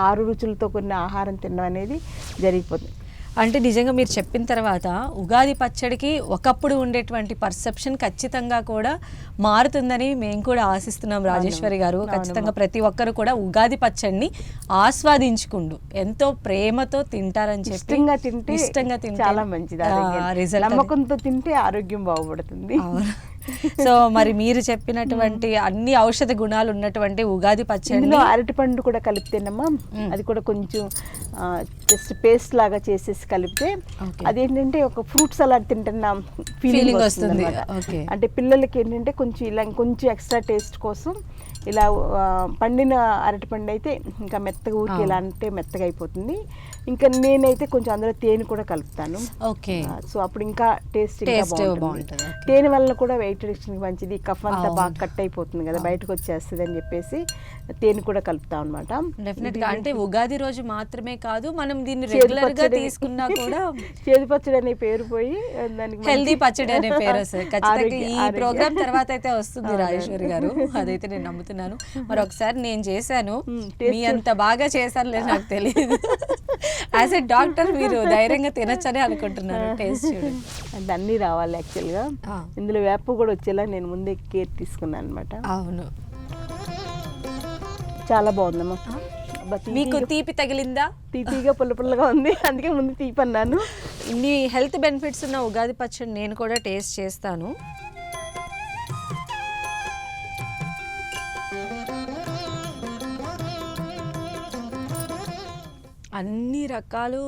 6 రుచులతో కొన్ని ఆహారం తినడం అనేది జరిగిపోతుంది. అంటే నిజంగా మీరు చెప్పిన తర్వాత ఉగాది పచ్చడికి ఒకప్పుడు ఉండేటువంటి పర్సెప్షన్ ఖచ్చితంగా కూడా మారుతుందని మేము కూడా ఆశిస్తున్నాం రాజేశ్వరి గారు. ఖచ్చితంగా ప్రతి ఒక్కరు కూడా ఉగాది పచ్చడిని ఆస్వాదించుకుంటూ ఎంతో ప్రేమతో తింటారని చెప్పి ఇష్టంగా తింటే చాలా మంచిది. నమ్మకంతో తింటే ఆరోగ్యం బాగుపడుతుంది. సో మరి మీరు చెప్పినటువంటి అన్ని ఔషధ గుణాలు ఉన్నటువంటి ఉగాది పచ్చడిలో అరటిపండు కూడా కలిపితేనమ్మా అది కూడా కొంచెం జస్ట్ పేస్ట్ లాగా చేసేసి కలిపితే అదేంటంటే ఒక ఫ్రూట్ సలాడ్ తింటున్న ఫీలింగ్ వస్తుంది. అంటే పిల్లలకి ఏంటంటే కొంచెం ఇలా కొంచెం ఎక్స్ట్రా టేస్ట్ కోసం ఇలా పండిన అరటిపండు అయితే ఇంకా మెత్తగా ఊరికి ఎలా అంటే మెత్తగా అయిపోతుంది. ఇంకా నేనైతే కొంచెం అందులో తేనె కూడా కలుపుతాను. ఓకే, సో అప్పుడు ఇంకా టేస్ట్ బాగుంటుంది. తేనె వల్ల కూడా వెయిట్ రిడక్షన్కి మంచిది. కఫ్ అంతా బాగా కట్ అయిపోతుంది కదా, బయటకు వచ్చేస్తుంది అని చెప్పేసి తేనె కూడా కలుపుతాం అనమాట. డెఫినెట్ గా అంటే ఉగాది రోజు మాత్రమే కాదు, మనం దీన్ని రెగ్యులర్ గా తీసుకున్నా కూడా చేదు పచ్చడి అనే పేరు పోయి దానికి హెల్దీ పచ్చడి అనే పేరు వస్తుంది. ఖచ్చితంగా ఈ ప్రోగ్రామ్ తర్వాత అయితే వస్తుంది రాజేశ్వరి గారు, అదైతే నేను నమ్ముతున్నాను. మరి ఒకసారి నేను చేశాను, మీ అంత బాగా చేశాను లేదు నాకు తెలియదు. యాజ్ ఎ డాక్టర్ మీరు ధైర్యంగా తినచ్చని అనుకుంటున్నాను. టేస్ట్ చూడండి, అంటే అన్నీ రావాలి యాక్చువల్గా. ఇందులో వేప కూడా వచ్చేలా నేను ముందే కేర్ తీసుకున్నాను అనమాట. అవును, చాలా బాగుందమ్మా. మీకు తీపి తగిలిందా? తీపిగా పుల్లగా ఉంది, అందుకే ముందు తీపి అన్నాను. ఇన్ని హెల్త్ బెనిఫిట్స్ ఉన్న ఉగాది పచ్చడి నేను కూడా టేస్ట్ చేస్తాను. అన్ని రకాలు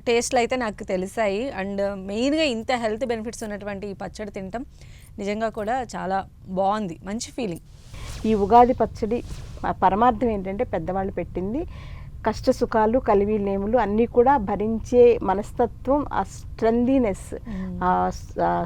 టేస్ట్లు అయితే నాకు తెలిసాయి. అండ్ మెయిన్గా ఇంత హెల్త్ బెనిఫిట్స్ ఉన్నటువంటి ఈ పచ్చడి తినటం నిజంగా కూడా చాలా బాగుంది, మంచి ఫీలింగ్. ఈ ఉగాది పచ్చడి పరమార్థం ఏంటంటే పెద్దవాళ్ళు పెట్టింది కష్ట సుఖాలు కలివిలేములు అన్నీ కూడా భరించే మనస్తత్వం, ఆ స్ట్రెందీనెస్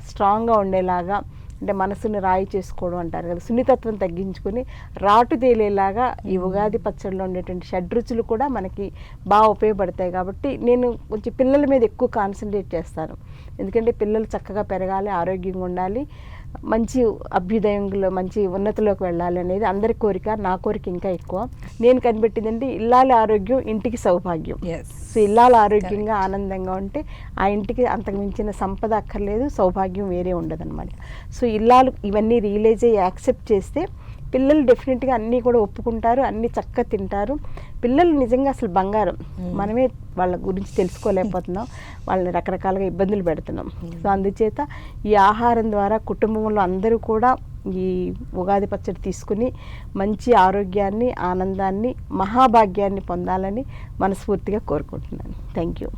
స్ట్రాంగ్గా ఉండేలాగా, అంటే మనసుని రాయి చేసుకోవడం అంటారు కదా, సున్నితత్వం తగ్గించుకొని రాటు తేలేలాగా ఈ ఉగాది పచ్చడిలో ఉండేటువంటి షడ్రుచులు కూడా మనకి బాగా ఉపయోగపడతాయి. కాబట్టి నేను కొంచెం పిల్లల మీద ఎక్కువ కాన్సన్ట్రేట్ చేస్తాను. ఎందుకంటే పిల్లలు చక్కగా పెరగాలి, ఆరోగ్యంగా ఉండాలి, మంచి అభ్యుదయంలో మంచి ఉన్నతిలోకి వెళ్ళాలి అనేది అందరి కోరిక. నా కోరిక ఇంకా ఎక్కువ. నేను కనిపెట్టిందంటే ఇల్లాలి ఆరోగ్యం ఇంటికి సౌభాగ్యం. సో ఇల్లాలు ఆరోగ్యంగా ఆనందంగా ఉంటే ఆ ఇంటికి అంతకు మించిన సంపద అక్కర్లేదు, సౌభాగ్యం వేరే ఉండదు అనమాట. సో ఇల్లాలు ఇవన్నీ రియలైజ్ అయ్యి యాక్సెప్ట్ చేస్తే పిల్లలు డెఫినెట్గా అన్నీ కూడా ఒప్పుకుంటారు, అన్నీ చక్కగా తింటారు. పిల్లలు నిజంగా అసలు బంగారం. మనమే వాళ్ళ గురించి తెలుసుకోలేకపోతున్నాం, వాళ్ళని రకరకాలుగా ఇబ్బందులు పెడుతున్నాం. సో అందుచేత ఈ ఆహారం ద్వారా కుటుంబంలో అందరూ కూడా ఈ ఉగాది పచ్చడి తీసుకుని మంచి ఆరోగ్యాన్ని, ఆనందాన్ని, మహాభాగ్యాన్ని పొందాలని మనస్ఫూర్తిగా కోరుకుంటున్నాను. Thank you.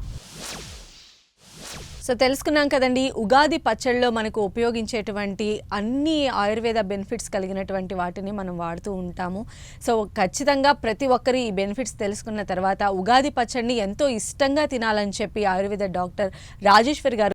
సో తెలుసుకున్నాం కదండి, ఉగాది పచ్చడిలో మనకు ఉపయోగించేటువంటి అన్ని ఆయుర్వేద బెనిఫిట్స్ కలిగినటువంటి వాటిని మనం వాడుతూ ఉంటాము. సో ఖచ్చితంగా ప్రతి ఒక్కరు ఈ బెనిఫిట్స్ తెలుసుకున్న తర్వాత ఉగాది పచ్చడిని ఎంతో ఇష్టంగా తినాలని చెప్పి ఆయుర్వేద డాక్టర్ రాజేశ్వరి గారు